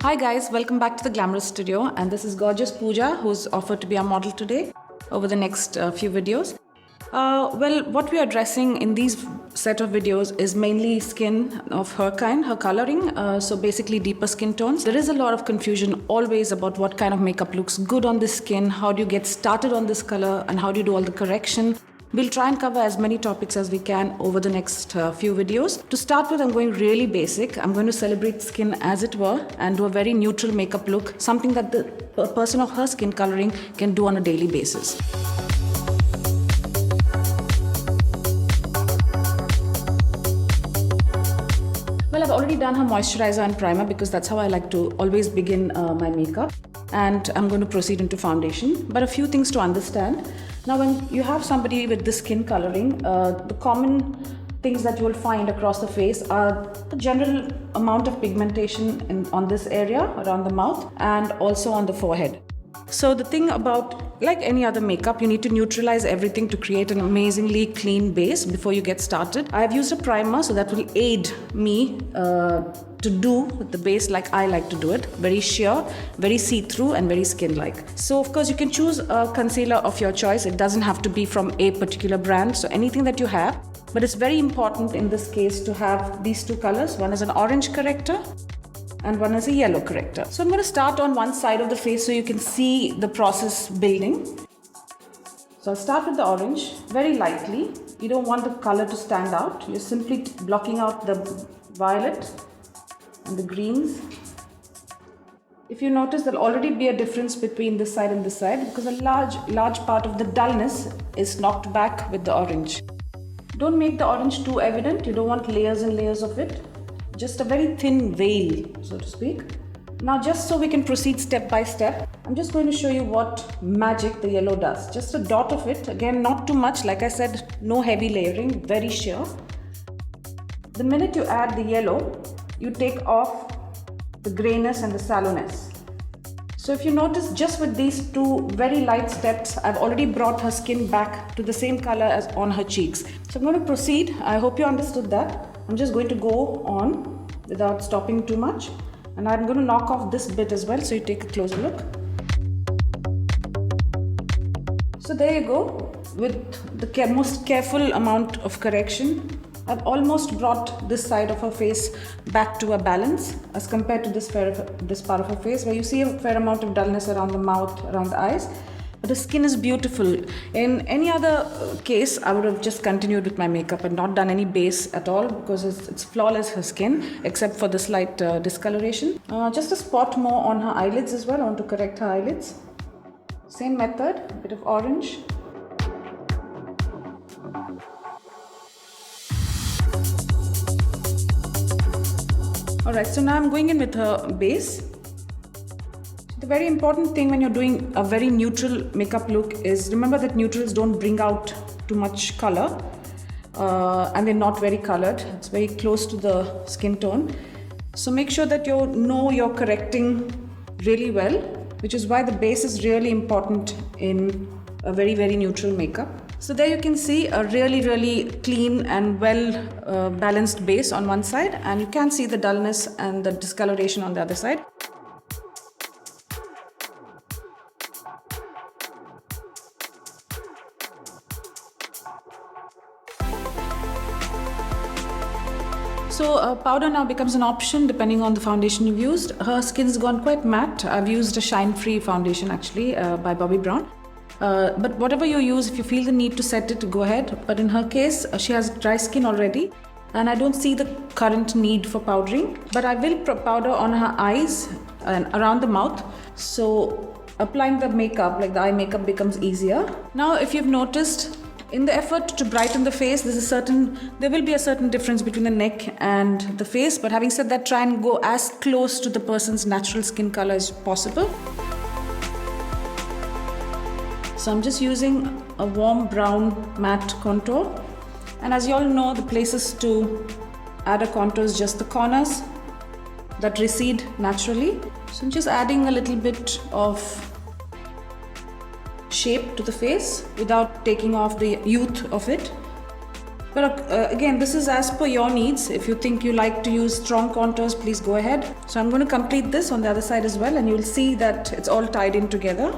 Hi guys, welcome back to the Glamrs studio, and this is gorgeous Pooja, who's offered to be our model today over the next few videos. Well, what we are addressing in these set of videos is mainly skin of her kind, her coloring, so basically deeper skin tones. There is a lot of confusion always about what kind of makeup looks good on the skin, how do you get started on this color, and how do you do all the correction. We'll try and cover as many topics as we can over the next few videos. To start with, I'm going really basic. I'm going to celebrate skin as it were and do a very neutral makeup look, something that the person of her skin coloring can do on a daily basis. Well, I've already done her moisturizer and primer because that's how I like to always begin my makeup. And I'm going to proceed into foundation. But a few things to understand. Now, when you have somebody with this skin coloring, the common things that you will find across the face are the general amount of pigmentation on this area around the mouth and also on the forehead. So the thing about, like any other makeup, you need to neutralize everything to create an amazingly clean base before you get started. I have used a primer, so that will aid me to do with the base like I like to do it. Very sheer, very see-through and very skin-like. So of course you can choose a concealer of your choice. It doesn't have to be from a particular brand, so anything that you have. But it's very important in this case to have these two colors. One is an orange corrector and one is a yellow corrector. So I'm going to start on one side of the face so you can see the process building. So I'll start with the orange very lightly. You don't want the color to stand out. You're simply blocking out the violet and the greens. If you notice, there'll already be a difference between this side and this side because a large part of the dullness is knocked back with the orange. Don't make the orange too evident. You don't want layers and layers of it. Just a very thin veil, so to speak. Now, just so we can proceed step by step, I'm just going to show you what magic the yellow does. Just a dot of it, again, not too much. Like I said, no heavy layering, very sheer. The minute you add the yellow, you take off the grayness and the sallowness. So if you notice, just with these two very light steps, I've already brought her skin back to the same color as on her cheeks. So I'm going to proceed. I hope you understood that. I'm just going to go on without stopping too much, and I'm going to knock off this bit as well so you take a closer look. So there you go, with the most careful amount of correction. I've almost brought this side of her face back to a balance as compared to this part of her face where you see a fair amount of dullness around the mouth, around the eyes. But the skin is beautiful. In any other case, I would have just continued with my makeup and not done any base at all because it's flawless, her skin, except for the slight discoloration. Just a spot more on her eyelids as well. I want to correct her eyelids. Same method, a bit of orange. Alright, so now I'm going in with her base. The very important thing when you're doing a very neutral makeup look is remember that neutrals don't bring out too much color and they're not very colored. It's very close to the skin tone. So make sure that you know you're correcting really well, which is why the base is really important in a very, very neutral makeup. So there you can see a really, really clean and well balanced base on one side, and you can see the dullness and the discoloration on the other side. So powder now becomes an option depending on the foundation you've used. Her skin's gone quite matte. I've used a shine-free foundation actually by Bobbi Brown. But whatever you use, if you feel the need to set it, go ahead. But in her case, she has dry skin already and I don't see the current need for powdering. But I will powder on her eyes and around the mouth. So applying the makeup, like the eye makeup, becomes easier. Now, if you've noticed, in the effort to brighten the face, there will be a certain difference between the neck and the face. But having said that, try and go as close to the person's natural skin color as possible. So I'm just using a warm brown matte contour. And as you all know, the places to add a contour is just the corners that recede naturally. So I'm just adding a little bit of shape to the face without taking off the youth of it. But again, this is as per your needs. If you think you like to use strong contours, please go ahead. So I'm going to complete this on the other side as well, and you'll see that it's all tied in together.